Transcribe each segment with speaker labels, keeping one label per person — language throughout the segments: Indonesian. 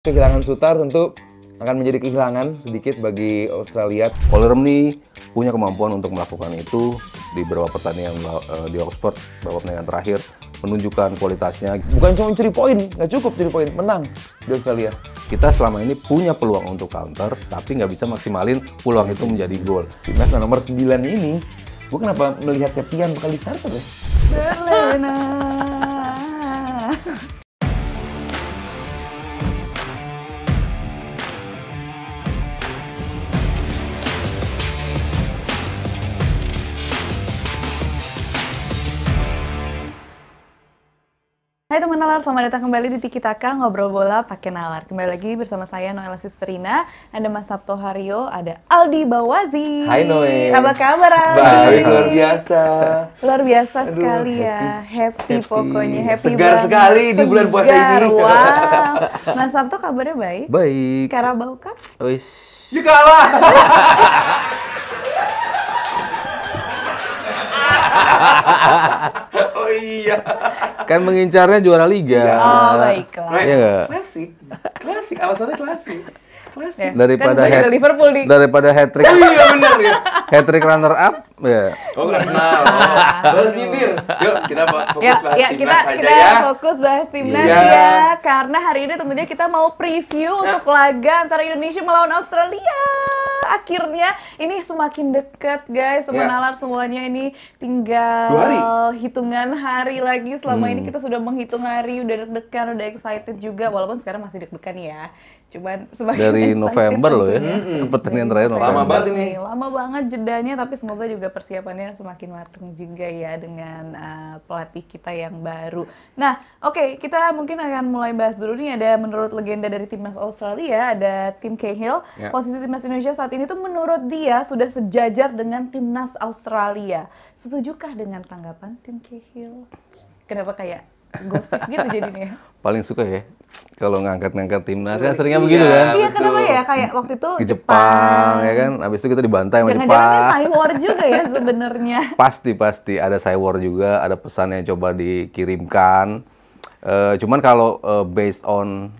Speaker 1: Kehilangan Sutar tentu akan menjadi kehilangan sedikit bagi Australia.
Speaker 2: Olerem nih punya kemampuan untuk melakukan itu di beberapa pertandingan di Oxford, beberapa pertandingan terakhir menunjukkan kualitasnya.
Speaker 1: Bukan cuma mencuri poin, nggak cukup curi poin, menang di Australia.
Speaker 2: Kita selama ini punya peluang untuk counter, tapi nggak bisa maksimalin peluang itu menjadi gol.
Speaker 1: Timnas nomor 9 ini, gue kenapa melihat Septian bakal di starter ya?
Speaker 3: Berlena. Hai teman nalar, selamat datang kembali di Tiki Taka Ngobrol Bola Pakai Nalar. Kembali lagi bersama saya Noella Sisterina, ada Mas Sabto Haryo, ada Aldi Bawazi.
Speaker 1: Hai Noe.
Speaker 3: Apa kabar Aldi?
Speaker 1: Baik, luar biasa.
Speaker 3: Luar biasa sekali
Speaker 1: happy.
Speaker 3: ya, happy pokoknya, happy
Speaker 1: Segar
Speaker 3: banget.
Speaker 1: sekali di bulan puasa
Speaker 3: Segar,
Speaker 1: ini.
Speaker 3: wow. Mas Sabto kabarnya baik?
Speaker 2: Baik.
Speaker 3: Carabao Cup?
Speaker 2: Wis.
Speaker 1: Ya kalah. Oh iya.
Speaker 2: Kan mengincarnya juara liga.
Speaker 3: Oh baiklah.
Speaker 2: Iya nggak?
Speaker 1: Klasik, alasannya klasik.
Speaker 3: Ya,
Speaker 2: Daripada
Speaker 3: kan gue juga Liverpool nih.
Speaker 2: daripada hat-trick.
Speaker 1: Oh iya benar ya.
Speaker 2: Hat-trick runner up ya.
Speaker 1: Oh nggak kenal. Baru sindir. Yuk kita fokus
Speaker 3: Ya,
Speaker 1: bahas
Speaker 3: ya
Speaker 1: timnas
Speaker 3: kita
Speaker 1: aja ya.
Speaker 3: fokus bahas timnas
Speaker 1: Iya.
Speaker 3: ya, karena hari ini tentunya kita mau preview untuk laga antara Indonesia melawan Australia. Akhirnya ini semakin dekat guys, semua
Speaker 1: Ya.
Speaker 3: nalar semuanya ini tinggal
Speaker 1: 2 hari.
Speaker 3: hitungan hari lagi. Selama ini kita sudah menghitung hari, udah deg-degan, udah excited juga, walaupun sekarang masih deg-degan ya. Cuman semakin
Speaker 2: Dari
Speaker 3: excited
Speaker 2: November loh ya.
Speaker 3: tentunya.
Speaker 2: Pertandingan
Speaker 3: Dari
Speaker 2: terakhir
Speaker 1: Lama
Speaker 2: November.
Speaker 1: banget ini.
Speaker 3: Lama banget jedanya, tapi semoga juga persiapannya semakin matang juga ya dengan pelatih kita yang baru. Nah, oke, kita mungkin akan mulai bahas dulu nih. Ada menurut legenda dari timnas Australia, ada Tim Cahill.
Speaker 1: Ya.
Speaker 3: Posisi timnas Indonesia saat ini tuh menurut dia sudah sejajar dengan timnas Australia. Setujukah dengan tanggapan Tim Cahill? Kenapa kayak gosip gitu jadinya?
Speaker 2: Paling suka ya kalau ngangkat-ngangkat timnas kan seringnya begitu kan.
Speaker 3: Iya, kenapa ya? Kayak waktu itu
Speaker 2: Ke Jepang ya kan, habis itu kita dibantai sama
Speaker 3: Jangan-jangan ini
Speaker 2: Jepang.
Speaker 3: Cywar juga ya sebenarnya.
Speaker 2: Pasti ada cywar juga, ada pesan yang coba dikirimkan. Cuman kalau based on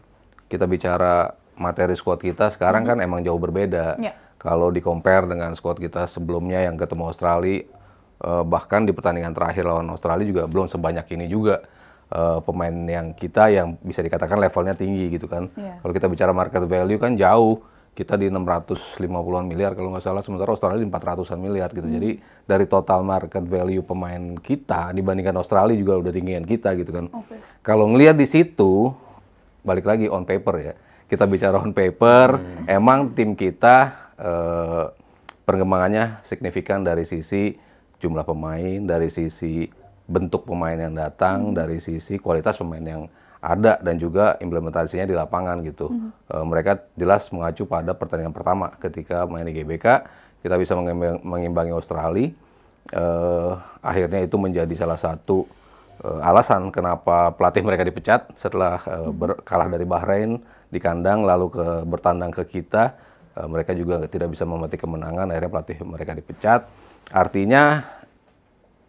Speaker 2: kita bicara materi squad kita sekarang kan emang jauh berbeda.
Speaker 3: Ya.
Speaker 2: Kalau di compare dengan squad kita sebelumnya yang ketemu Australia, bahkan di pertandingan terakhir lawan Australia juga belum sebanyak ini juga. Pemain yang kita yang bisa dikatakan levelnya tinggi gitu kan.
Speaker 3: Iya.
Speaker 2: Kalau kita bicara market value kan jauh. Kita di 650-an miliar kalau nggak salah, sementara Australia di 400-an miliar gitu. Jadi dari total market value pemain kita dibandingkan Australia juga udah tinggian kita gitu kan.
Speaker 3: Oke.
Speaker 2: Kalau ngelihat di situ, balik lagi on paper ya. Kita bicara on paper, emang tim kita perkembangannya signifikan dari sisi jumlah pemain, dari sisi bentuk pemain yang datang, dari sisi kualitas pemain yang ada dan juga implementasinya di lapangan gitu. Mereka jelas mengacu pada pertandingan pertama ketika main di GBK, kita bisa mengimbangi Australia. Akhirnya itu menjadi salah satu alasan kenapa pelatih mereka dipecat setelah kalah dari Bahrain di kandang lalu bertandang ke kita. Mereka juga tidak bisa memetik kemenangan, akhirnya pelatih mereka dipecat. Artinya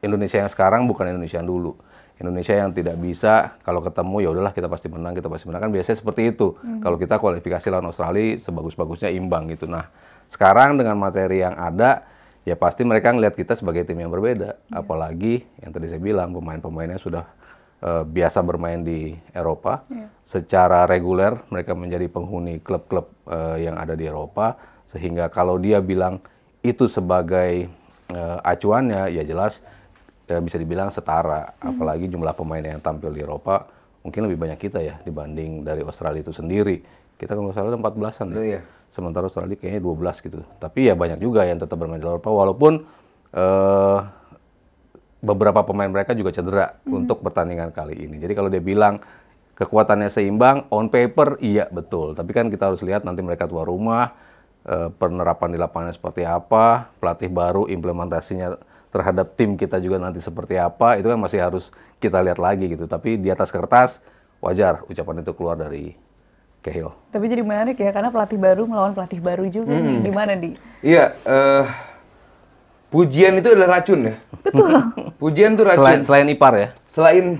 Speaker 2: Indonesia yang sekarang bukan Indonesia yang dulu. Indonesia yang tidak bisa kalau ketemu ya udahlah kita pasti menang kan biasanya seperti itu. Kalau kita kualifikasi lawan Australia sebagus-bagusnya imbang gitu. Nah, sekarang dengan materi yang ada ya pasti mereka ngelihat kita sebagai tim yang berbeda. Apalagi yang tadi saya bilang pemain-pemainnya sudah biasa bermain di Eropa. Secara reguler mereka menjadi penghuni klub-klub yang ada di Eropa, sehingga kalau dia bilang itu sebagai acuannya ya jelas bisa dibilang setara. Apalagi jumlah pemain yang tampil di Eropa mungkin lebih banyak kita ya dibanding dari Australia itu sendiri. Kita kalau nggak salah ada 14-an ya.
Speaker 1: Iya.
Speaker 2: Sementara Australia kayaknya 12 gitu. Tapi ya banyak juga yang tetap bermain di Eropa walaupun beberapa pemain mereka juga cedera untuk pertandingan kali ini. Jadi kalau dia bilang kekuatannya seimbang, on paper iya betul. Tapi kan kita harus lihat nanti mereka tuan rumah, penerapan di lapangan seperti apa, pelatih baru implementasinya terhadap tim kita juga nanti seperti apa, itu kan masih harus kita lihat lagi gitu. Tapi di atas kertas wajar ucapan itu keluar dari Cahill.
Speaker 3: Tapi jadi menarik ya, karena pelatih baru melawan pelatih baru juga nih. Gimana, Di?
Speaker 1: Iya, pujian itu adalah racun ya.
Speaker 3: Betul.
Speaker 1: Pujian itu racun.
Speaker 2: Selain ipar ya.
Speaker 1: Selain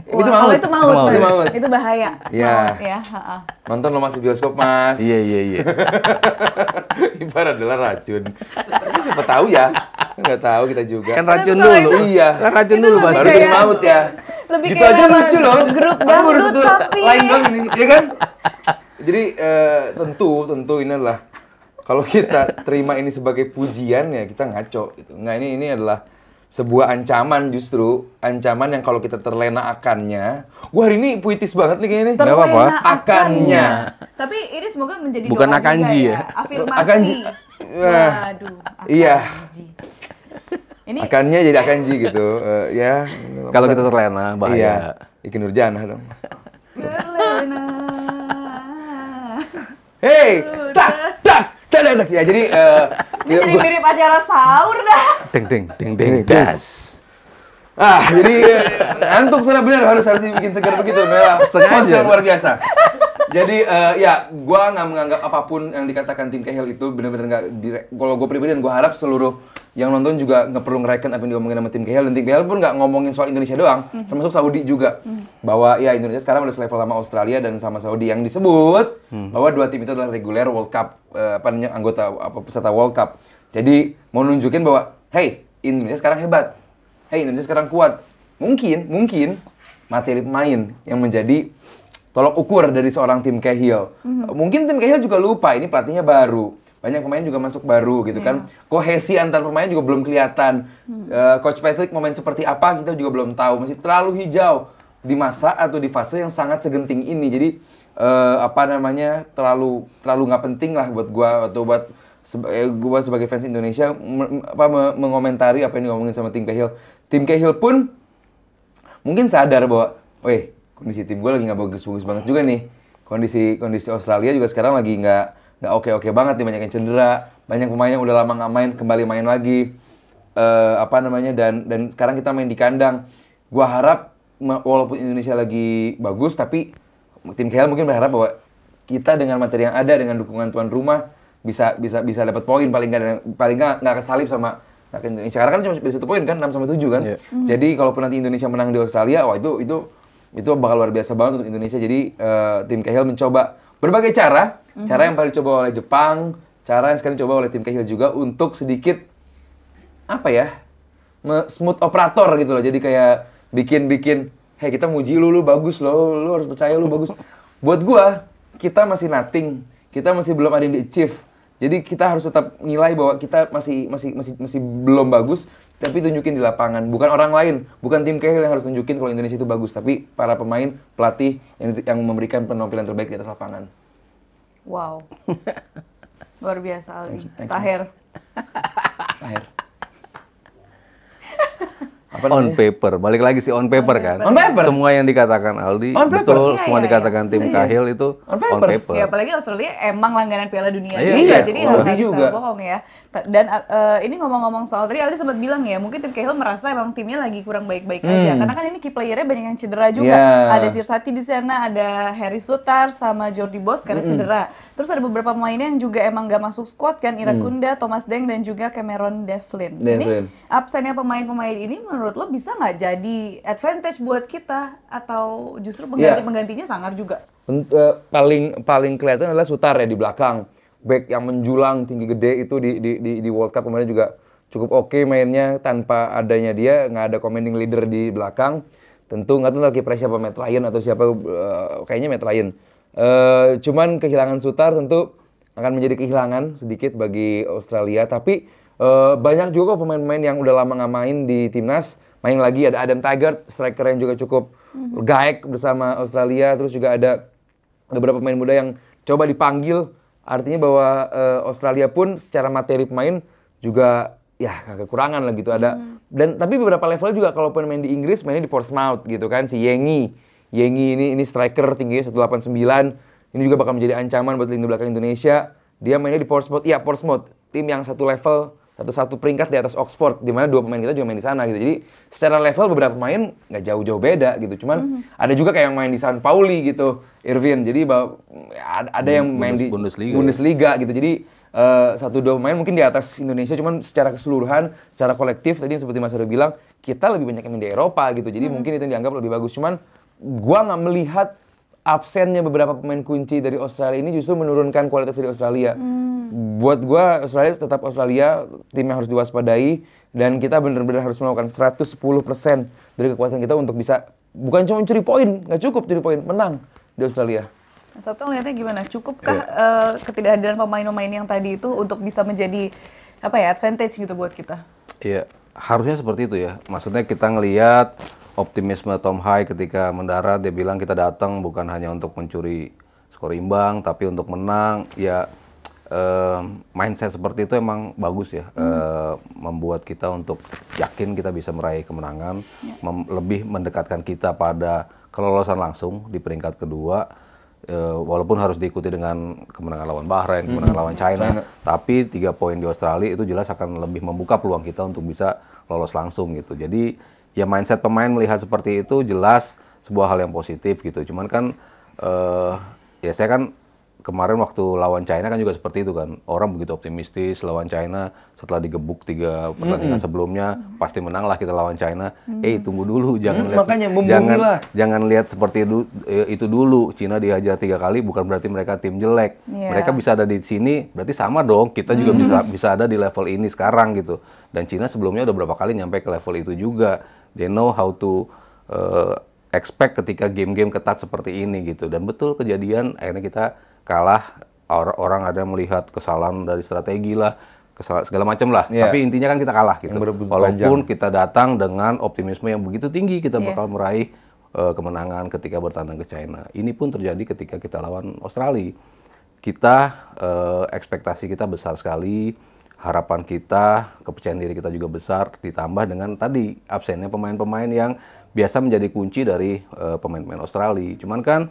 Speaker 3: Wah,
Speaker 1: Itu
Speaker 3: kalau
Speaker 1: maut.
Speaker 3: itu maut,
Speaker 2: Maut.
Speaker 3: Pak.
Speaker 1: Itu maut.
Speaker 3: Itu bahaya.
Speaker 1: Iya.
Speaker 3: Maut ya. Ha-ha.
Speaker 1: Nonton lo masih bioskop, Mas.
Speaker 2: Iya.
Speaker 1: Ibarat adalah racun. Tapi siapa tahu ya. Nggak tahu kita juga.
Speaker 2: Kan racun
Speaker 3: Tapi kalau
Speaker 2: dulu.
Speaker 3: itu-
Speaker 1: Iya.
Speaker 2: Kan racun
Speaker 3: itu
Speaker 2: dulu
Speaker 3: lebih
Speaker 2: Mas.
Speaker 1: Baru jadi
Speaker 3: kayak-
Speaker 1: maut ya.
Speaker 3: Lebih
Speaker 1: Gitu
Speaker 3: kayak
Speaker 1: aja
Speaker 3: nama
Speaker 1: lucu loh.
Speaker 3: grup
Speaker 1: Aku baru
Speaker 3: dangdut
Speaker 1: satu
Speaker 3: tapi.
Speaker 1: lain dong ini, ya kan? Jadi tentu ini adalah kalau kita terima ini sebagai pujian ya kita ngaco gitu. Nggak, ini adalah sebuah ancaman, justru ancaman yang kalau kita terlena akannya. Gua hari ini puitis banget nih kayaknya nih.
Speaker 2: Nggak apa-apa.
Speaker 3: Terlena
Speaker 1: Akannya.
Speaker 3: Tapi ini semoga menjadi
Speaker 2: Bukan
Speaker 3: doa
Speaker 2: akanji
Speaker 3: juga
Speaker 2: ya?
Speaker 3: Afirmasi.
Speaker 1: Akanji.
Speaker 3: Waduh.
Speaker 1: Iya.
Speaker 3: akanji. Ini
Speaker 1: Akannya jadi akanji gitu. Ya.
Speaker 2: Kalau kita terlena
Speaker 1: Iya.
Speaker 2: bahaya.
Speaker 1: Iki Nurjanah dong.
Speaker 3: terlena.
Speaker 1: Hei, tak. Ya jadi
Speaker 3: Ini jadi mirip acara sahur dah.
Speaker 2: Ding das.
Speaker 1: jadi antuk sudah benar harus dibikin segar begitu, Mela.
Speaker 2: Sengaja.
Speaker 1: Yang luar biasa. Jadi ya, gua nggak menganggap apapun yang dikatakan tim Cahill itu benar-benar nggak. Kalau gue pribadi dan gue harap seluruh yang nonton juga nggak perlu ngereken apa yang diomongin sama tim Cahill, dan tim Cahill pun nggak ngomongin soal Indonesia doang, termasuk Saudi juga. Bahwa ya Indonesia sekarang udah selevel sama Australia dan sama Saudi, yang disebut bahwa dua tim itu adalah reguler World Cup, anggota peserta World Cup. Jadi mau nunjukin bahwa hey, Indonesia sekarang hebat. Hey, Indonesia sekarang kuat. Mungkin materi pemain yang menjadi tolok ukur dari seorang tim Cahill. Mungkin tim Cahill juga lupa ini pelatihnya baru. Banyak pemain juga masuk baru gitu kan. Kohesi antar pemain juga belum kelihatan. Coach Patrick mau main seperti apa kita juga belum tahu. Masih terlalu hijau di masa atau di fase yang sangat segenting ini. Jadi terlalu nggak penting lah buat gua atau buat gua sebagai fans Indonesia mengomentari apa yang diomongin sama tim Cahill. Tim Cahill pun mungkin sadar bahwa, weh, kondisi tim gue lagi nggak bagus-bagus banget juga nih. Kondisi Australia juga sekarang lagi nggak oke-oke banget nih, banyak yang cedera, banyak pemain yang udah lama nggak main kembali main lagi. Dan sekarang kita main di kandang. Gua harap walaupun Indonesia lagi bagus, tapi tim KL mungkin berharap bahwa kita dengan materi yang ada, dengan dukungan tuan rumah bisa dapat poin paling nggak kesalip sama Indonesia. Karena kan cuma bisa 1 poin kan, 6-7 kan.
Speaker 2: Yeah.
Speaker 1: Jadi kalaupun nanti Indonesia menang di Australia, wah itu bakal luar biasa banget untuk Indonesia. Jadi tim Cahill mencoba berbagai cara yang paling dicoba oleh Jepang, cara yang sekarang dicoba oleh tim Cahill juga untuk sedikit smooth operator gitu loh. Jadi kayak bikin hey, kita muji lu bagus loh, lu harus percaya lu bagus. Buat gua, kita masih nothing, kita masih belum ada yang di-achieve. Jadi kita harus tetap nilai bahwa kita masih belum bagus, tapi tunjukin di lapangan. Bukan orang lain, bukan tim Cahill yang harus tunjukin kalau Indonesia itu bagus, tapi para pemain, pelatih yang memberikan penampilan terbaik di atas lapangan.
Speaker 3: Wow. Luar biasa Aldi.
Speaker 1: Thanks,
Speaker 3: Tahir.
Speaker 1: Akhir.
Speaker 2: On paper, balik lagi sih on paper kan.
Speaker 1: On paper.
Speaker 2: Semua yang dikatakan Aldi
Speaker 1: On paper.
Speaker 2: betul,
Speaker 3: Iya,
Speaker 2: semua
Speaker 3: iya,
Speaker 2: dikatakan tim Cahill itu
Speaker 1: On
Speaker 2: on
Speaker 1: paper.
Speaker 2: paper.
Speaker 3: Ya apalagi Australia emang langganan Piala Dunia
Speaker 2: Iya,
Speaker 3: juga,
Speaker 1: yes,
Speaker 3: jadi
Speaker 1: Saudi
Speaker 3: nggak bisa
Speaker 1: juga.
Speaker 3: bohong ya. Dan ini ngomong-ngomong soal tadi Aldi sempat bilang ya, mungkin tim Cahill merasa emang timnya lagi kurang baik-baik aja, karena kan ini key playernya banyak yang cedera juga.
Speaker 1: Yeah.
Speaker 3: Ada Sirsati di sana, ada Harry Sutar sama Jordi Bos karena cedera. Terus ada beberapa pemainnya yang juga emang nggak masuk squad kan, Irakunda, Thomas Deng dan juga Cameron Devlin. Ini absennya pemain-pemain ini menurut lo bisa nggak jadi advantage buat kita atau justru penggantinya sangar juga?
Speaker 1: Paling kelihatan adalah Sutar ya di belakang. Back yang menjulang tinggi gede itu di World Cup kemarin juga cukup oke mainnya. Tanpa adanya dia, nggak ada commanding leader di belakang. Tentu nggak tahu kipernya siapa, Matt Ryan atau siapa, kayaknya Matt Ryan. Cuman kehilangan Sutar tentu akan menjadi kehilangan sedikit bagi Australia. Tapi banyak juga pemain-pemain yang udah lama nggak main di timnas. Main lagi, ada Adam Taggart, striker yang juga cukup gaek bersama Australia. Terus juga ada beberapa pemain muda yang coba dipanggil. Artinya bahwa Australia pun secara materi pemain juga ya kekurangan lah gitu. Tapi beberapa level juga kalau pemain di Inggris mainnya di Portsmouth gitu kan. Si Yengi ini striker tingginya 189. Ini juga bakal menjadi ancaman buat lini belakang Indonesia. Dia mainnya di Portsmouth. Iya, Portsmouth, tim yang satu level, satu peringkat di atas Oxford, di mana 2 pemain kita juga main di sana gitu. Jadi secara level beberapa pemain nggak jauh-jauh beda gitu. Cuman ada juga kayak yang main di San Pauli gitu, Irvin. Jadi ada yang main di Bundesliga gitu. Jadi 1-2 pemain mungkin di atas Indonesia, cuman secara keseluruhan, secara kolektif tadi seperti Mas Ardo bilang, kita lebih banyak yang main di Eropa gitu. Jadi mungkin itu yang dianggap lebih bagus. Cuman gua nggak melihat absennya beberapa pemain kunci dari Australia ini justru menurunkan kualitas dari Australia. Buat gua Australia tetap Australia, tim yang harus diwaspadai dan kita benar-benar harus melakukan 110% dari kekuatan kita untuk bisa bukan cuma mencuri poin, nggak cukup curi poin, menang di Australia.
Speaker 3: Mas Sabto ngeliatnya gimana? Cukupkah ketidakhadiran pemain-pemain yang tadi itu untuk bisa menjadi advantage gitu buat kita?
Speaker 2: Iya, harusnya seperti itu ya. Maksudnya kita ngelihat optimisme Tom Hai ketika mendarat, dia bilang kita datang bukan hanya untuk mencuri skor imbang, tapi untuk menang. Ya, mindset seperti itu emang bagus ya, membuat kita untuk yakin kita bisa meraih kemenangan, lebih mendekatkan kita pada kelolosan langsung di peringkat kedua. Walaupun harus diikuti dengan kemenangan lawan Bahrain, kemenangan lawan China, tapi 3 poin di Australia itu jelas akan lebih membuka peluang kita untuk bisa lolos langsung gitu. Jadi ya mindset pemain melihat seperti itu jelas sebuah hal yang positif gitu. Cuman kan ya saya kan kemarin waktu lawan China kan juga seperti itu kan. Orang begitu optimistis lawan China setelah digebuk 3 pertandingan sebelumnya, pasti menang lah kita lawan China. Tunggu dulu, jangan lihat, jangan lihat seperti itu dulu. China dihajar 3 kali bukan berarti mereka tim jelek. Mereka bisa ada di sini, berarti sama dong. Kita juga bisa ada di level ini sekarang gitu. Dan China sebelumnya udah berapa kali nyampe ke level itu juga. They know how to expect ketika game-game ketat seperti ini gitu. Dan betul kejadian akhirnya kita kalah, orang ada melihat kesalahan dari strategi lah, kesalahan segala macam lah. Tapi intinya kan kita kalah gitu. Walaupun kita datang dengan optimisme yang begitu tinggi, kita bakal meraih kemenangan ketika bertandang ke China. Ini pun terjadi ketika kita lawan Australia. Kita ekspektasi kita besar sekali, harapan kita, kepercayaan diri kita juga besar, ditambah dengan tadi absennya pemain-pemain yang biasa menjadi kunci dari pemain-pemain Australia. Cuman kan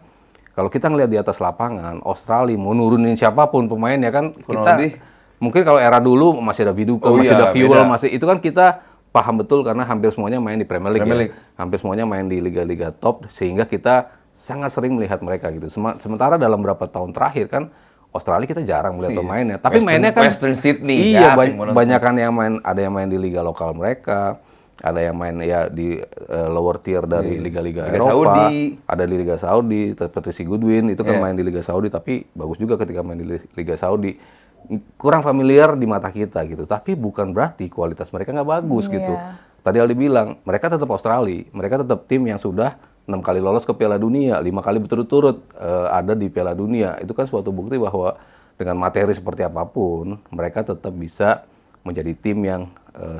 Speaker 2: kalau kita ngelihat di atas lapangan, Australia mau nurunin siapapun pemainnya kan, kita mungkin kalau era dulu masih ada Viduka, masih ada Puel, itu kan kita paham betul karena hampir semuanya main di Premier League. Hampir semuanya main di liga-liga top, sehingga kita sangat sering melihat mereka gitu. Sementara dalam beberapa tahun terakhir kan Australia kita jarang melihat pemainnya, tapi mainnya kan
Speaker 1: Western Sydney.
Speaker 2: Iya, banyak kan yang main, ada yang main di liga lokal mereka, ada yang main ya di lower tier dari liga-liga Eropa, ada di Liga Saudi seperti si Goodwin itu kan main di Liga Saudi, tapi bagus juga ketika main di Liga Saudi. Kurang familiar di mata kita gitu, tapi bukan berarti kualitas mereka nggak bagus gitu. Tadi Aldi bilang mereka tetap Australia, mereka tetap tim yang sudah 6 kali lolos ke Piala Dunia, 5 kali berturut-turut ada di Piala Dunia. Itu kan suatu bukti bahwa dengan materi seperti apapun mereka tetap bisa menjadi tim yang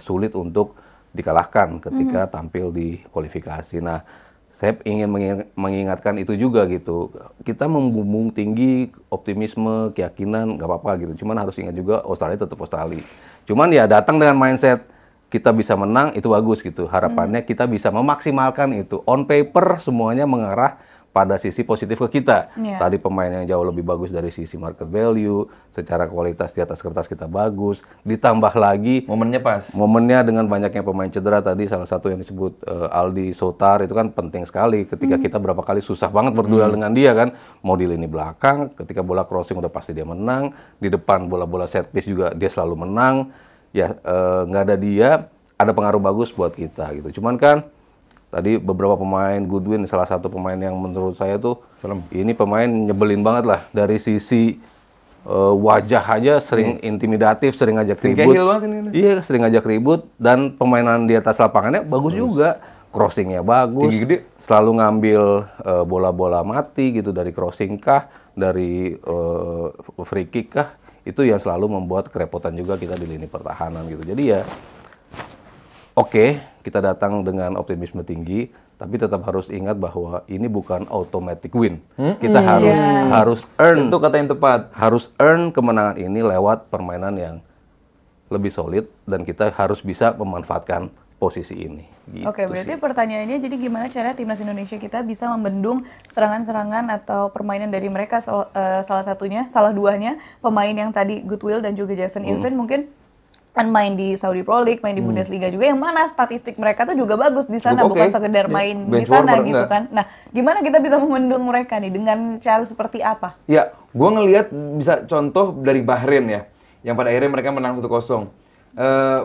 Speaker 2: sulit untuk dikalahkan ketika tampil di kualifikasi. Nah, saya ingin mengingatkan itu juga gitu. Kita membumbung tinggi optimisme, keyakinan, nggak apa-apa gitu. Cuman harus ingat juga Australia tetap Australia. Cuman ya datang dengan mindset kita bisa menang, itu bagus gitu. Harapannya kita bisa memaksimalkan itu. On paper semuanya mengarah pada sisi positif ke kita. Tadi pemain yang jauh lebih bagus dari sisi market value, secara kualitas di atas kertas kita bagus, ditambah lagi
Speaker 1: momennya pas.
Speaker 2: Momennya dengan banyaknya pemain cedera tadi, salah satu yang disebut Aldi Sotar itu kan penting sekali ketika kita berapa kali susah banget berduel dengan dia kan, mau di lini belakang, ketika bola crossing udah pasti dia menang, di depan bola-bola set piece juga dia selalu menang. Ya nggak ada dia, ada pengaruh bagus buat kita gitu. Cuman kan tadi beberapa pemain, Goodwin salah satu pemain yang menurut saya tuh ini pemain nyebelin banget lah dari sisi wajah aja sering intimidatif, sering ngajak ribut. Iya, sering ngajak ribut dan permainan di atas lapangannya bagus juga. Crossingnya bagus, selalu ngambil bola-bola mati gitu dari crossing kah, dari free kick kah. Itu yang selalu membuat kerepotan juga kita di lini pertahanan gitu. Jadi ya oke, kita datang dengan optimisme tinggi, tapi tetap harus ingat bahwa ini bukan automatic win. Kita harus earn.
Speaker 1: Itu kata yang tepat.
Speaker 2: Harus earn kemenangan ini lewat permainan yang lebih solid dan kita harus bisa memanfaatkan posisi ini. Gitu.
Speaker 3: Oke, berarti pertanyaannya jadi gimana cara timnas Indonesia kita bisa membendung serangan-serangan atau permainan dari mereka, salah duanya pemain yang tadi Goodwill dan juga Jackson Irvine mungkin kan main di Saudi Pro League, main di Bundesliga juga, yang mana statistik mereka tuh juga bagus di sana, bukan sekedar main di sana gitu kan. Nah, gimana kita bisa membendung mereka nih, dengan cara seperti apa?
Speaker 1: Ya, gue ngelihat bisa contoh dari Bahrain ya, yang pada akhirnya mereka menang 1-0.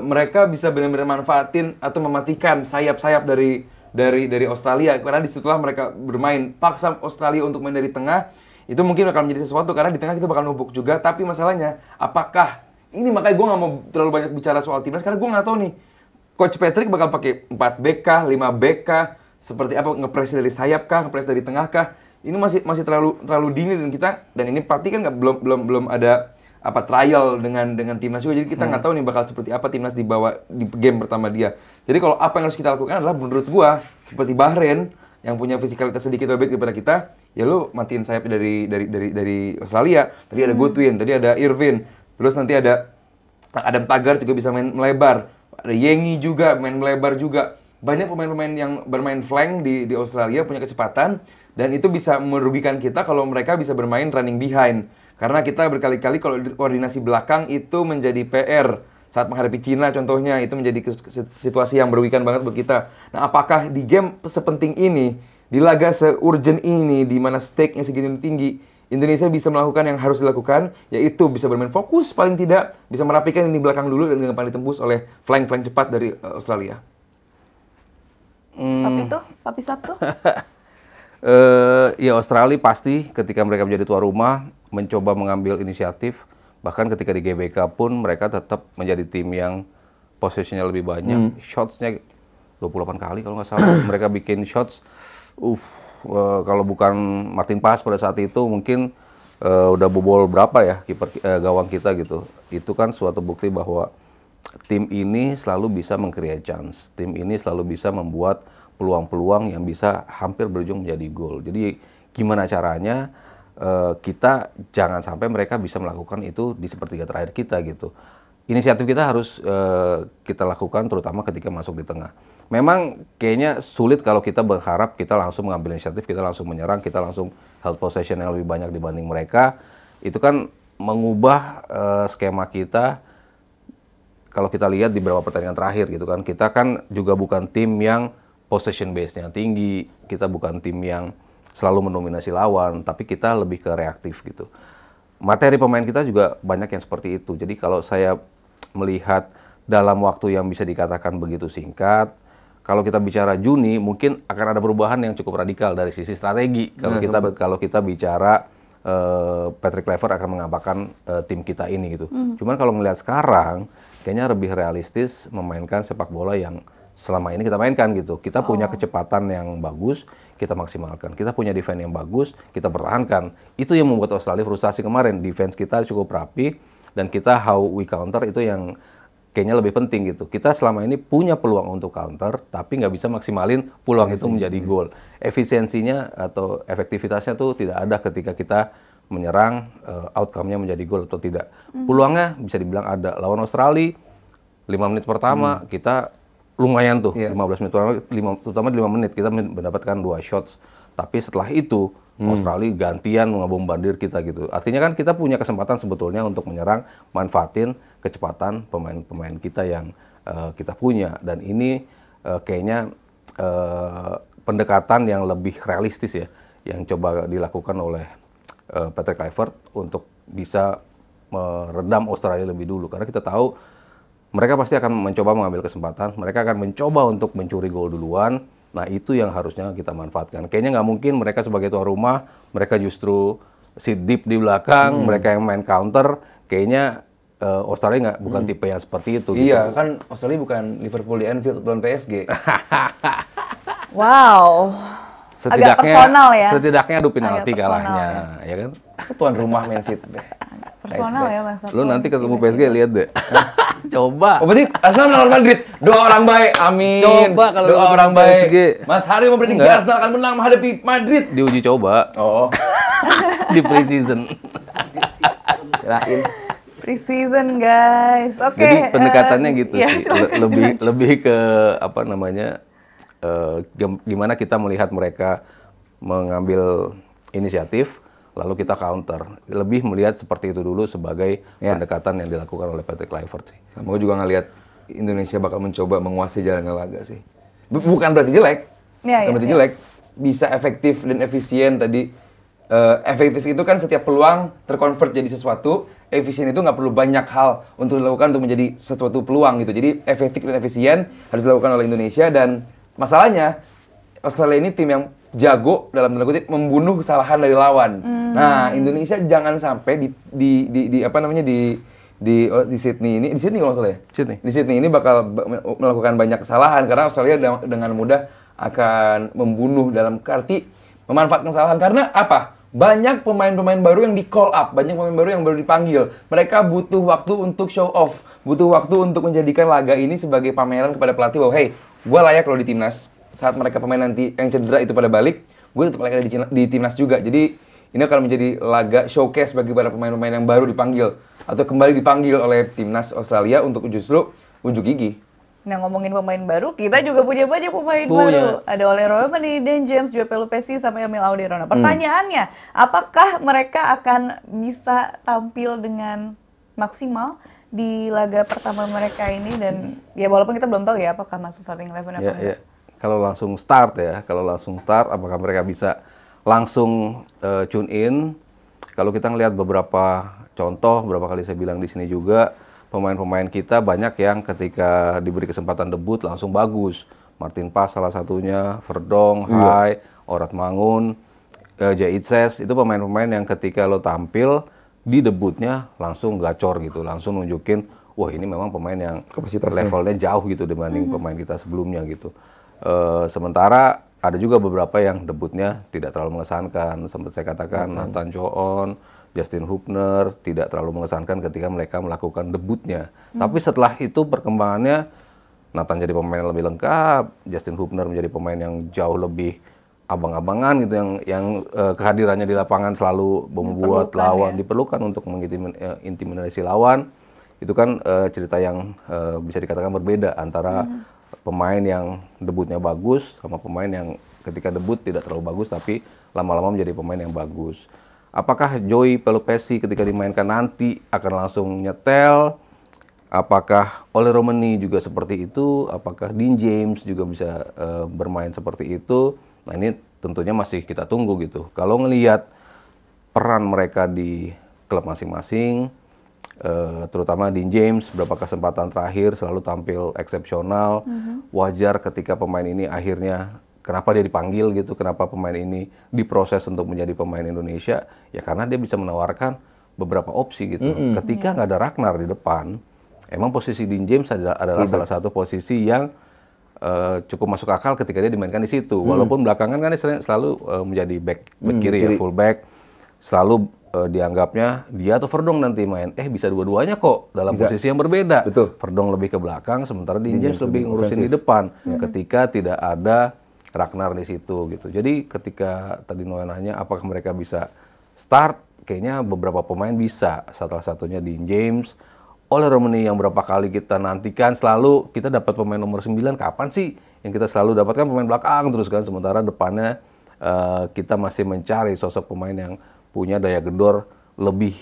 Speaker 1: Mereka bisa benar-benar manfaatin atau mematikan sayap-sayap dari dari Australia, karena disitulah mereka bermain. Paksa Australia untuk main dari tengah, itu mungkin akan menjadi sesuatu, karena di tengah kita bakal numpuk juga. Tapi masalahnya, apakah, ini makanya gue nggak mau terlalu banyak bicara soal timnas, karena gue nggak tahu nih, Coach Patrick bakal pakai 4 back kah, 5 back kah, seperti apa, ngepres dari sayap kah, ngepres dari tengah kah? Ini masih terlalu dini, dan ini pasti kan belum ada apa trial dengan timnas juga, jadi kita nggak tahu nih bakal seperti apa timnas dibawa di game pertama dia. Jadi kalau apa yang harus kita lakukan adalah menurut gua seperti Bahrain yang punya fisikalitas sedikit lebih baik daripada kita, ya lu matiin sayap dari Australia. Tadi ada Goodwin, tadi ada Irvin, terus nanti ada Adam Taggart juga bisa main melebar, ada Yengi juga main melebar juga. Banyak pemain-pemain yang bermain flank di Australia punya kecepatan, dan itu bisa merugikan kita kalau mereka bisa bermain running behind. Karena kita berkali-kali kalau koordinasi belakang itu menjadi PR. Saat menghadapi Cina contohnya, itu menjadi situasi yang merugikan banget buat kita. Nah, apakah di game sepenting ini, di laga se-urgent ini, di mana stake-nya segitu tinggi, Indonesia bisa melakukan yang harus dilakukan, yaitu bisa bermain fokus, paling tidak bisa merapikan ini belakang dulu dan gampang ditembus oleh flank-flank cepat dari Australia.
Speaker 3: Papi Sabtu?
Speaker 2: Ya Australia pasti ketika mereka menjadi tuan rumah mencoba mengambil inisiatif, bahkan ketika di GBK pun mereka tetap menjadi tim yang possession-nya lebih banyak, shots-nya 28 kali kalau nggak salah. Mereka bikin shots, kalau bukan Martin Paes pada saat itu mungkin udah bobol berapa ya kiper gawang kita gitu. Itu kan suatu bukti bahwa tim ini selalu bisa meng-create chance, tim ini selalu bisa membuat peluang-peluang yang bisa hampir berujung menjadi gol. Jadi gimana caranya kita jangan sampai mereka bisa melakukan itu di sepertiga terakhir kita gitu. Inisiatif kita harus kita lakukan terutama ketika masuk di tengah. Memang kayaknya sulit kalau kita berharap kita langsung mengambil inisiatif, kita langsung menyerang, kita langsung held possession yang lebih banyak dibanding mereka. Itu kan mengubah skema kita. Kalau kita lihat di beberapa pertandingan terakhir gitu kan, kita kan juga bukan tim yang possession base-nya tinggi, kita bukan tim yang selalu mendominasi lawan, tapi kita lebih ke reaktif gitu. Materi pemain kita juga banyak yang seperti itu. Jadi kalau saya melihat dalam waktu yang bisa dikatakan begitu singkat, kalau kita bicara Juni mungkin akan ada perubahan yang cukup radikal dari sisi strategi. Kalau kita bicara Patrick Kluivert akan mengapakan tim kita ini gitu. Cuman kalau melihat sekarang, kayaknya lebih realistis memainkan sepak bola yang selama ini kita mainkan gitu. Kita punya kecepatan yang bagus, kita maksimalkan. Kita punya defense yang bagus, kita pertahankan. Itu yang membuat Australia frustasi kemarin. Defense kita cukup rapi, dan kita how we counter itu yang kayaknya lebih penting gitu. Kita selama ini punya peluang untuk counter, tapi nggak bisa maksimalin peluang itu menjadi gol. Efisiensinya atau efektivitasnya tuh tidak ada ketika kita menyerang, outcome-nya menjadi gol atau tidak. Peluangnya bisa dibilang ada. Lawan Australia, 5 menit pertama kita lumayan tuh, 15 menit pertama, terutama di 5 menit kita mendapatkan 2 shots. Tapi setelah itu Australia gantian ngebombardir kita gitu. Artinya kan kita punya kesempatan sebetulnya untuk menyerang, manfaatin kecepatan pemain-pemain kita yang kita punya. Dan ini kayaknya pendekatan yang lebih realistis ya, yang coba dilakukan oleh Patrick Kluivert untuk bisa meredam Australia lebih dulu. Karena kita tahu mereka pasti akan mencoba mengambil kesempatan, mereka akan mencoba untuk mencuri gol duluan. Nah, itu yang harusnya kita manfaatkan. Kayaknya nggak mungkin mereka sebagai tuan rumah, mereka justru sit deep di belakang, mereka yang main counter. Kayaknya Australia bukan tipe yang seperti itu.
Speaker 1: Iya,
Speaker 2: gitu.
Speaker 1: kan Australia bukan Liverpool di Anfield lawan PSG.
Speaker 3: Wow. Agak personal ya.
Speaker 2: Setidaknya adu penalti kalahnya, ya kan?
Speaker 1: Tuan rumah Man City.
Speaker 3: Personal ya Mas.
Speaker 2: Lu nanti ketemu PSG lihat deh. Coba.
Speaker 1: Oh, berarti Arsenal menang lawan Madrid. Doa orang baik. Amin.
Speaker 2: Coba kalau
Speaker 1: doa orang baik.
Speaker 2: PSG.
Speaker 1: Mas Hari memprediksi Arsenal akan menang menghadapi Madrid.
Speaker 2: Diuji coba.
Speaker 1: Oh.
Speaker 2: Di pre-season.
Speaker 1: Kirain.
Speaker 3: Pre-season guys. Oke.
Speaker 2: Jadi pendekatannya gitu
Speaker 3: ya,
Speaker 2: sih. Lebih ke apa namanya? Gimana kita melihat mereka mengambil inisiatif, lalu kita counter. Lebih melihat seperti itu dulu sebagai pendekatan yang dilakukan oleh Patrick Kluivert sih.
Speaker 1: Sama juga ngelihat Indonesia bakal mencoba menguasai jalannya laga sih. Bukan berarti jelek. Bukan berarti jelek. Bisa efektif dan efisien tadi. Efektif itu kan setiap peluang terkonvert jadi sesuatu. Efisien itu nggak perlu banyak hal untuk dilakukan untuk menjadi sesuatu peluang gitu. Jadi efektif dan efisien harus dilakukan oleh Indonesia, dan masalahnya Australia ini tim yang jago dalam tanda kutip membunuh kesalahan dari lawan. Nah, Indonesia jangan sampai di apa namanya di Sydney ini, di Sydney kalau nggak salah ya?
Speaker 2: Sydney.
Speaker 1: Di Sydney ini bakal melakukan banyak kesalahan karena Australia dengan mudah akan membunuh dalam arti memanfaatkan kesalahan. Karena apa? Banyak pemain-pemain baru yang di call up, banyak pemain baru yang baru dipanggil. Mereka butuh waktu untuk show off, butuh waktu untuk menjadikan laga ini sebagai pameran kepada pelatih bahwa hey, gue layak loh di timnas. Saat mereka pemain nanti yang cedera itu pada balik, gue tetap layak di timnas juga. Jadi ini akan menjadi laga showcase bagi para pemain-pemain yang baru dipanggil atau kembali dipanggil oleh timnas Australia untuk justru unjuk gigi.
Speaker 3: Nah, ngomongin pemain baru, kita juga punya banyak pemain baru. Ada Oleh Romani, Dan James, Joe Pelupessy, sampai Emil Auderona. Pertanyaannya, apakah mereka akan bisa tampil dengan maksimal di laga pertama mereka ini? Dan ya walaupun kita belum tahu ya apakah masuk starting 11 apa enggak.
Speaker 2: Ya. Kalau langsung start, apakah mereka bisa langsung tune in? Kalau kita ngelihat beberapa contoh, beberapa kali saya bilang di sini juga, pemain-pemain kita banyak yang ketika diberi kesempatan debut langsung bagus. Martin Pas salah satunya, Verdong, Hai, Orat Mangun, Jaitses, itu pemain-pemain yang ketika lo tampil di debutnya langsung gacor gitu, langsung nunjukin, wah ini memang pemain yang levelnya jauh gitu dibanding pemain kita sebelumnya gitu. Sementara ada juga beberapa yang debutnya tidak terlalu mengesankan, sempat saya katakan Nathan Choon, Justin Hubner tidak terlalu mengesankan ketika mereka melakukan debutnya. Tapi setelah itu perkembangannya, Nathan jadi pemain yang lebih lengkap, Justin Hubner menjadi pemain yang jauh lebih abang-abangan gitu, yang kehadirannya di lapangan selalu membuat lawan diperlukan untuk mengintimidasi lawan. Itu kan cerita yang bisa dikatakan berbeda antara pemain yang debutnya bagus sama pemain yang ketika debut tidak terlalu bagus tapi lama-lama menjadi pemain yang bagus. Apakah Joey Pelupessy ketika dimainkan nanti akan langsung nyetel? Apakah Oleh Romani juga seperti itu? Apakah Dean James juga bisa bermain seperti itu? Nah ini tentunya masih kita tunggu gitu. Kalau ngelihat peran mereka di klub masing-masing, terutama Dean James, beberapa kesempatan terakhir selalu tampil eksepsional. Wajar ketika pemain ini akhirnya kenapa dia dipanggil gitu, kenapa pemain ini diproses untuk menjadi pemain Indonesia, ya karena dia bisa menawarkan beberapa opsi gitu. Ketika nggak ada Ragnar di depan, emang posisi Dean James adalah salah satu posisi yang cukup masuk akal ketika dia dimainkan di situ. Walaupun belakangan kan dia selalu menjadi back kiri ya, full back, selalu dianggapnya dia atau Verdong nanti main. Bisa dua-duanya kok dalam posisi yang berbeda.
Speaker 1: Betul.
Speaker 2: Verdong lebih ke belakang, sementara Dean James lebih ngurusin di depan. Ketika tidak ada Ragnar di situ gitu. Jadi ketika tadi Noah nanya apakah mereka bisa start, kayaknya beberapa pemain bisa. Salah satunya Dean James, Oleh Romani yang berapa kali kita nantikan selalu kita dapat pemain nomor 9, kapan sih yang kita selalu dapatkan pemain belakang terus kan, sementara depannya kita masih mencari sosok pemain yang punya daya gedor lebih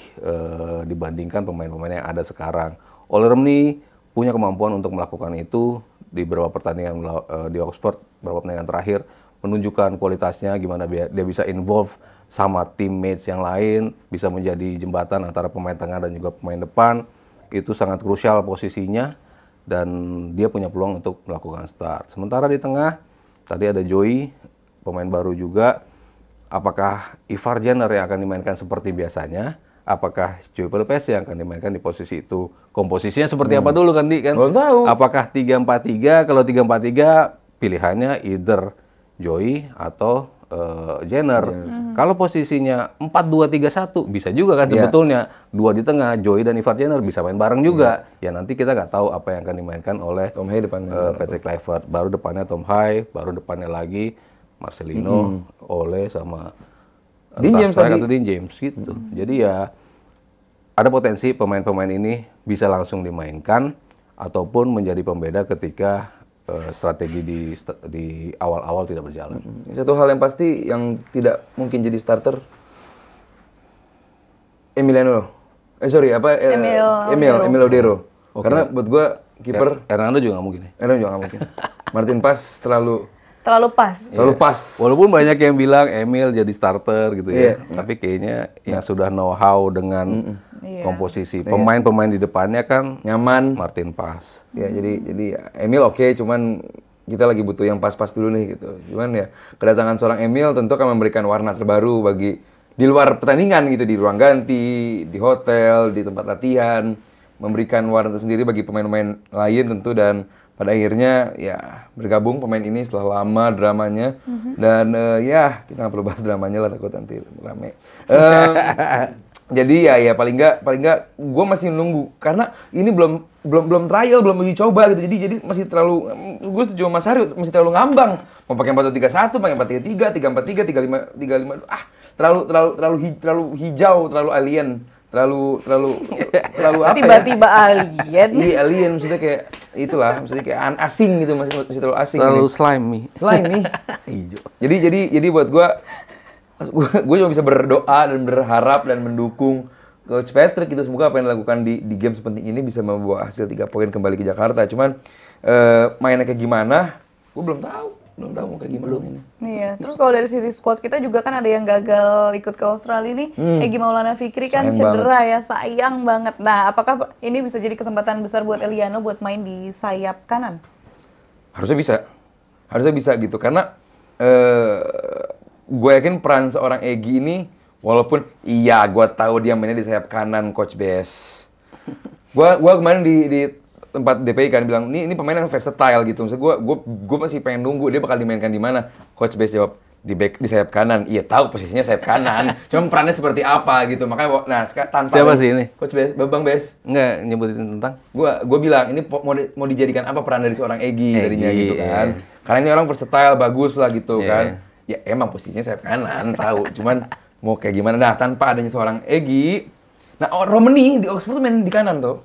Speaker 2: dibandingkan pemain-pemain yang ada sekarang. Oleh Romani punya kemampuan untuk melakukan itu di beberapa pertandingan di Oxford, beberapa pertandingan terakhir menunjukkan kualitasnya, gimana dia bisa involve sama teammates yang lain, bisa menjadi jembatan antara pemain tengah dan juga pemain depan. Itu sangat krusial posisinya dan dia punya peluang untuk melakukan start. Sementara di tengah tadi ada Joey, pemain baru juga. Apakah Ivar Jenner yang akan dimainkan seperti biasanya? Apakah Joey Pelupessy yang akan dimainkan di posisi itu? Komposisinya seperti apa dulu kan, Di? Kan?
Speaker 1: Belum tahu.
Speaker 2: Apakah 3-4-3? Kalau 3-4-3 pilihannya either Joey atau Jenner. Kalau posisinya 4-2-3-1 bisa juga kan sebetulnya. Dua di tengah, Joey dan Ivar Jenner bisa main bareng juga. Ya nanti kita nggak tahu apa yang akan dimainkan oleh
Speaker 1: Tom Hai depannya.
Speaker 2: Patrick Kluivert. Baru depannya Tom Hai, baru depannya lagi Marcelino, Oleh sama
Speaker 1: Dean James tadi.
Speaker 2: atau Dean James gitu. Jadi ya ada potensi pemain-pemain ini bisa langsung dimainkan ataupun menjadi pembeda ketika strategi di awal-awal tidak berjalan.
Speaker 1: Satu hal yang pasti yang tidak mungkin jadi starter Emiliano. Emil Audero.
Speaker 2: Okay.
Speaker 1: Karena buat gua kiper
Speaker 2: Hernando juga nggak mungkin ya.
Speaker 1: Hernando juga nggak mungkin. Martin Pas terlalu
Speaker 3: pas.
Speaker 1: Terlalu pas.
Speaker 2: Walaupun banyak yang bilang Emil jadi starter gitu ya. Tapi kayaknya yang sudah know-how dengan komposisi pemain-pemain di depannya kan
Speaker 1: nyaman.
Speaker 2: Martin Pas.
Speaker 1: Ya jadi Emil oke, cuman kita lagi butuh yang pas-pas dulu nih gitu. Cuman ya kedatangan seorang Emil tentu akan memberikan warna terbaru bagi di luar pertandingan gitu, di ruang ganti, di hotel, di tempat latihan, memberikan warna tersendiri bagi pemain-pemain lain tentu. Dan pada akhirnya ya bergabung pemain ini setelah lama dramanya. Dan ya kita nggak perlu bahas dramanya lah, takut nanti rame. Jadi ya paling nggak gue masih nunggu karena ini belum trial, belum uji coba gitu. Jadi masih terlalu, gue setuju sama Mas Hari, masih terlalu ngambang. Mau pakai 4-3-1, pakai 4-3-3, 3-4-3, 3-5, terlalu hijau, terlalu alien, terlalu apa
Speaker 3: Tiba-tiba alien.
Speaker 1: Iya, alien, maksudnya kayak itulah, maksudnya kayak asing gitu, masih terlalu asing.
Speaker 2: Terlalu
Speaker 1: gitu.
Speaker 2: slimy.
Speaker 1: Hijau. Jadi buat gue cuma bisa berdoa dan berharap dan mendukung Coach Patrick gitu. Semoga apa yang dilakukan di game sepenting ini bisa membawa hasil 3 poin kembali ke Jakarta. Cuman mainnya kayak gimana, gue belum tahu mau kayak gimana ini.
Speaker 3: Iya, terus kalau dari sisi squad kita juga kan ada yang gagal ikut ke Australia nih. Egy Maulana Fikri kan
Speaker 1: Sayang
Speaker 3: cedera ya, sayang banget. Nah, apakah ini bisa jadi kesempatan besar buat Eliano buat main di sayap kanan?
Speaker 1: Harusnya bisa gitu karena gue yakin peran seorang Egy ini, walaupun iya gue tahu dia mainnya di sayap kanan, Coach Bes. Gue kemarin di tempat DPI kan bilang ini pemain yang versatile gitu. Maksudnya gue masih pengen nunggu dia bakal dimainkan di mana. Coach Bes jawab di sayap kanan. Iya tahu posisinya sayap kanan. Cuma perannya seperti apa gitu. Makanya tanpa
Speaker 2: Siapa sih ini?
Speaker 1: Coach Bes, Bang Bes.
Speaker 2: Enggak nyebutin tentang?
Speaker 1: Gue bilang ini mau dijadikan apa peran dari seorang Egy tadinya gitu kan. Karena ini orang versatile, bagus lah gitu kan. Ya emang posisinya sayap kanan tahu. Cuman mau kayak gimana. Nah, tanpa adanya seorang Egy, nah Romani di Oxford tuh main di kanan tuh.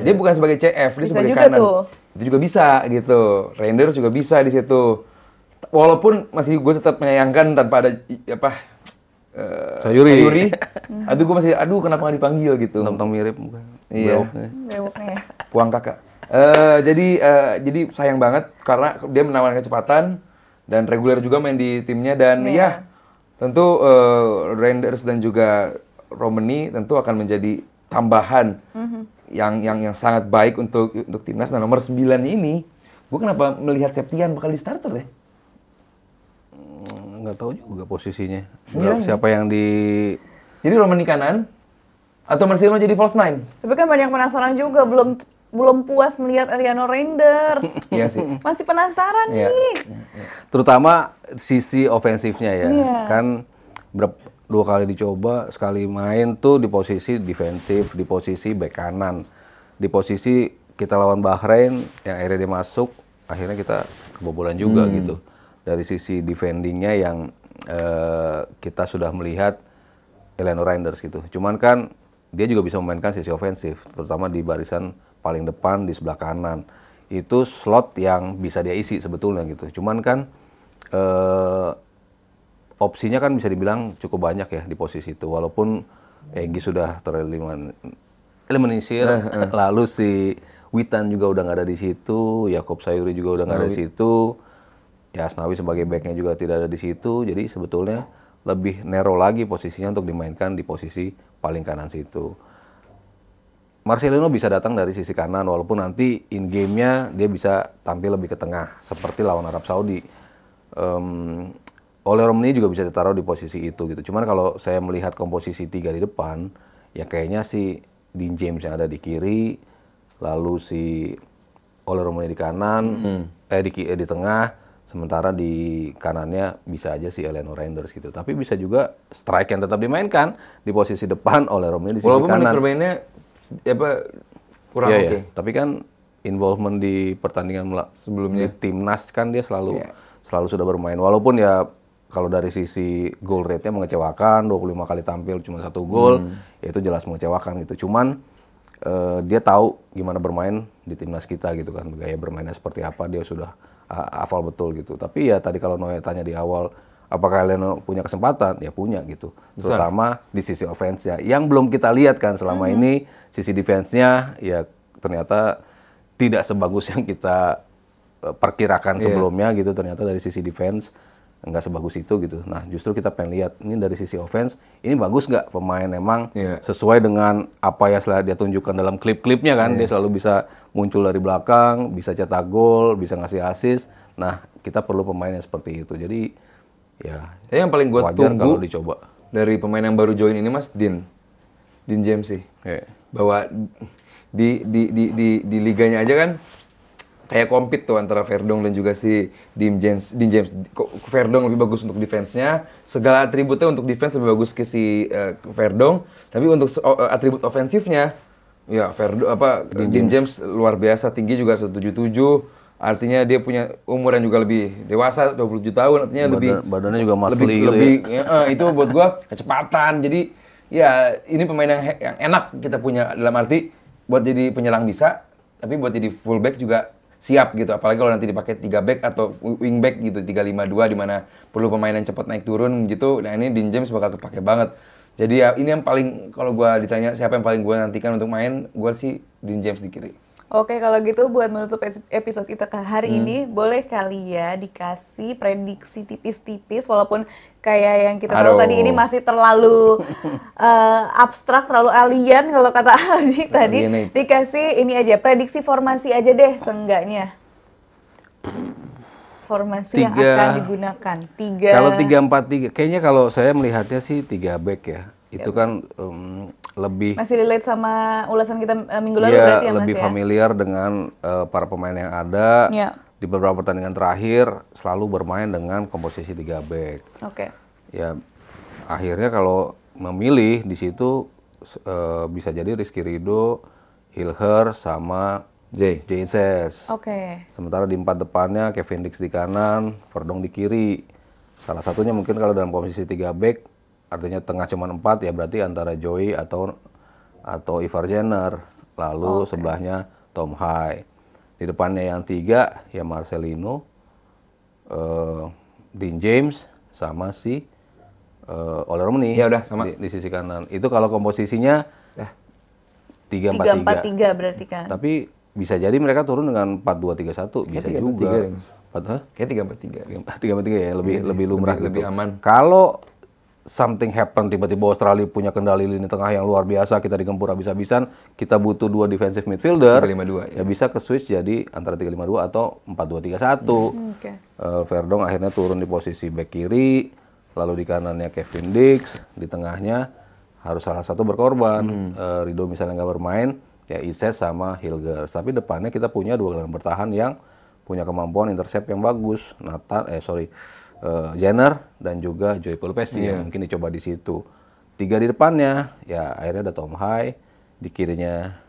Speaker 1: Dia bukan sebagai CF, dia
Speaker 3: Bisa
Speaker 1: sebagai
Speaker 3: juga
Speaker 1: kanan.
Speaker 3: tuh.
Speaker 1: Itu juga bisa gitu. Reinders juga bisa di situ. Walaupun masih gue tetap menyayangkan tanpa ada Sayuri. Aduh kenapa nggak dipanggil gitu.
Speaker 2: Tentang mirip bukan?
Speaker 1: Iya.
Speaker 3: Bewoknya.
Speaker 1: Puang kakak. Jadi sayang banget karena dia menawarkan kecepatan dan reguler juga main di timnya. Dan ya tentu Reinders dan juga Romani tentu akan menjadi tambahan yang sangat baik untuk timnas. Nah, nomor 9 ini, gue kenapa melihat Septian bakal di starter ya?
Speaker 2: Nggak tahu juga posisinya. Siapa yang di...
Speaker 1: Jadi Romani kanan atau Marcelo jadi false nine?
Speaker 3: Tapi kan banyak penasaran juga, belum puas melihat Eliano Reinders.
Speaker 1: Iya sih.
Speaker 3: Masih penasaran
Speaker 1: Iya.
Speaker 3: nih.
Speaker 2: Terutama sisi ofensifnya ya.
Speaker 3: Iya.
Speaker 2: Kan 2 kali dicoba, sekali main tuh di posisi defensif, di posisi bek kanan. Di posisi kita lawan Bahrain yang akhirnya dia masuk, akhirnya kita kebobolan juga gitu. Dari sisi defendingnya yang kita sudah melihat Eliano Reinders gitu. Cuman kan dia juga bisa memainkan sisi ofensif, terutama di barisan paling depan di sebelah kanan. Itu slot yang bisa dia isi sebetulnya gitu. Cuman kan opsinya kan bisa dibilang cukup banyak ya di posisi itu. Walaupun Egy sudah tereliminir, lalu si Witan juga udah nggak ada di situ, Yakob Sayuri juga udah nggak ada di situ, ya Asnawi sebagai backnya juga tidak ada di situ. Jadi sebetulnya lebih narrow lagi posisinya untuk dimainkan di posisi paling kanan situ. Marcelino bisa datang dari sisi kanan, walaupun nanti in game-nya dia bisa tampil lebih ke tengah, seperti lawan Arab Saudi. Oleh Romani juga bisa ditaruh di posisi itu gitu. Cuman kalau saya melihat komposisi 3 di depan, ya kayaknya si Dean James yang ada di kiri, lalu si Oleh Romani di kanan, di tengah, sementara di kanannya bisa aja si Eliano Reinders gitu. Tapi bisa juga strike yang tetap dimainkan di posisi depan Oleh Romani di sisi
Speaker 1: Walaupun
Speaker 2: kanan.
Speaker 1: menit permainnya kurang
Speaker 2: Iya,
Speaker 1: oke.
Speaker 2: ya. Tapi kan involvement di pertandingan sebelumnya di timnas kan dia selalu sudah bermain. Walaupun ya kalau dari sisi goal rate-nya mengecewakan, 25 kali tampil cuma 1 gol, ya itu jelas mengecewakan gitu. Cuman dia tahu gimana bermain di timnas kita gitu kan, gaya bermainnya seperti apa dia sudah hafal betul gitu. Tapi ya tadi kalau Noe tanya di awal, apakah Eliano punya kesempatan? Ya punya gitu. Terutama di sisi offense-nya. Yang belum kita lihat kan selama ini, sisi defense-nya ya ternyata tidak sebagus yang kita perkirakan sebelumnya gitu. Ternyata dari sisi defense nggak sebagus itu gitu. Nah justru kita pengen lihat ini dari sisi offense, ini bagus nggak pemain emang sesuai dengan apa yang selalu dia tunjukkan dalam klip-klipnya kan, dia selalu bisa muncul dari belakang, bisa cetak gol, bisa ngasih assist. Nah kita perlu pemain yang seperti itu. Jadi ya
Speaker 1: yang paling gue
Speaker 2: wajar
Speaker 1: tunggu
Speaker 2: kalau dicoba
Speaker 1: dari pemain yang baru join ini Mas, Dean James sih. Bahwa di liganya aja kan kayak compete tuh antara Verdong dan juga si Dean James. Verdong lebih bagus untuk defense-nya, segala atributnya untuk defense lebih bagus ke si Verdong, tapi untuk atribut ofensifnya ya Dean James luar biasa, tinggi juga 177. Artinya dia punya umur yang juga lebih dewasa, 27 tahun, artinya
Speaker 2: badannya juga masli gitu
Speaker 1: itu buat gua kecepatan. Jadi ya ini pemain yang enak kita punya, dalam arti buat jadi penyerang bisa, tapi buat jadi fullback juga siap gitu. Apalagi kalau nanti dipakai 3 back atau wing back gitu, 3-5-2 di mana perlu pemain yang cepat naik turun gitu. Nah, ini Dean James bakal kepake banget. Jadi ya ini yang paling, kalau gua ditanya siapa yang paling gua nantikan untuk main, gua sih Dean James di kiri.
Speaker 3: Oke, kalau gitu buat menutup episode kita hari ini, boleh kali ya dikasih prediksi tipis-tipis, walaupun kayak yang kita tahu tadi ini masih terlalu abstrak, terlalu alien kalau kata Aldi tadi. Dikasih ini aja, prediksi formasi aja deh seenggaknya. Formasi yang akan digunakan.
Speaker 2: Kalau 3-4-3, kayaknya kalau saya melihatnya sih 3 back ya. Itu kan lebih
Speaker 3: masih relate sama ulasan kita minggu lalu berarti ya Mas,
Speaker 2: lebih familiar dengan para pemain yang ada. Di beberapa pertandingan terakhir selalu bermain dengan komposisi 3 back. Ya akhirnya kalau memilih di situ bisa jadi Rizky Ridho, Hilher sama Jaises. Sementara di 4 depannya Kevin Dix di kanan, Verdong di kiri. Salah satunya mungkin kalau dalam posisi 3 back, artinya tengah cuma 4 ya, berarti antara Joey atau Ivar Jenner, lalu sebelahnya Tom Hai. Di depannya yang 3 ya Marcelino, Dean James sama si Ole Romney.
Speaker 1: Ya udah sama
Speaker 2: di sisi kanan. Itu kalau komposisinya
Speaker 3: 3-4-3 berarti kan.
Speaker 2: Tapi bisa jadi mereka turun dengan 4-2-3-1, bisa juga.
Speaker 1: Kayak 3-4-3.
Speaker 2: 3-4-3 ya, lebih lumrah gitu.
Speaker 1: Lebih aman.
Speaker 2: Kalau something happen, tiba-tiba Australia punya kendali lini tengah yang luar biasa, kita digempur habis-habisan, kita butuh 2 defensive midfielder,
Speaker 1: 3-5-2
Speaker 2: ya bisa ke switch jadi antara 3-5-2 atau 4-2-3-1. Verdong akhirnya turun di posisi back kiri, lalu di kanannya Kevin Dix, di tengahnya harus salah satu berkorban. Ridho misalnya nggak bermain, ya Iset sama Hilgers. Tapi depannya kita punya 2 gelandang bertahan yang punya kemampuan intercept yang bagus. Jenner dan juga Joey Kulpesi yang mungkin dicoba di situ. 3 di depannya, ya akhirnya ada Tom Hai, di kirinya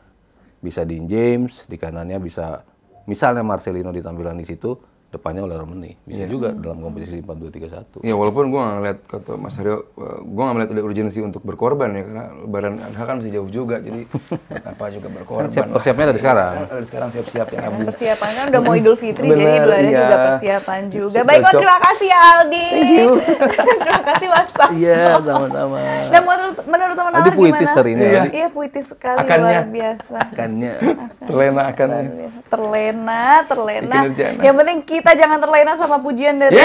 Speaker 2: bisa Dean James, di kanannya bisa misalnya Marcelino ditampilan di situ, depannya Ole Romney. Bisa juga dalam komposisi 4-2-3-1.
Speaker 1: Ya walaupun gue nggak ngeliat, kata Mas Aryo, gue nggak ngeliat ada urgensi untuk berkorban ya, karena Lebaran Adha kan masih jauh juga, jadi apa juga berkorban.
Speaker 2: Persiapnya dari sekarang.
Speaker 1: Dari sekarang siap-siap ya.
Speaker 3: Persiapan kan udah mau Idul Fitri, jadi Idul Adha juga persiapan juga. Baiklah, terima kasih ya Aldi. Terima kasih Mas.
Speaker 2: Iya, sama-sama.
Speaker 3: Dan menurut teman-teman gimana?
Speaker 2: Puitis hari ini.
Speaker 3: Iya, puitis sekali, luar biasa. Terlena. Yang penting kita jangan terlena sama pujian dari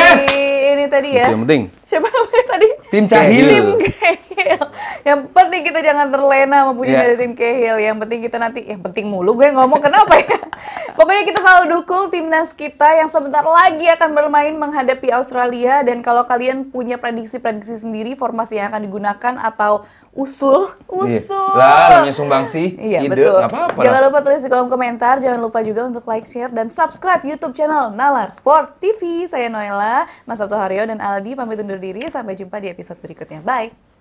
Speaker 3: ini tadi ya.
Speaker 2: Itu yang penting.
Speaker 3: Siapa namanya tadi?
Speaker 1: Tim Cahil.
Speaker 3: Tim Cahill. Yang penting kita jangan terlena sama pujian dari tim Cahill. Yang penting kita nanti, yang penting mulu gue ngomong kenapa ya? Pokoknya kita selalu dukung timnas kita yang sebentar lagi akan bermain menghadapi Australia. Dan kalau kalian punya prediksi-prediksi sendiri, formasi yang akan digunakan atau usul.
Speaker 1: Lah, namanya sumbangsi.
Speaker 3: Iya,
Speaker 1: ide,
Speaker 3: betul.
Speaker 1: apa-apa.
Speaker 3: Jangan lupa tulis di kolom komentar. Jangan lupa juga untuk like, share, dan subscribe YouTube channel Nalar Sport TV. Saya Noella, Mas Sabto Haryo, dan Aldi pamit undur diri. Sampai jumpa di episode berikutnya. Bye!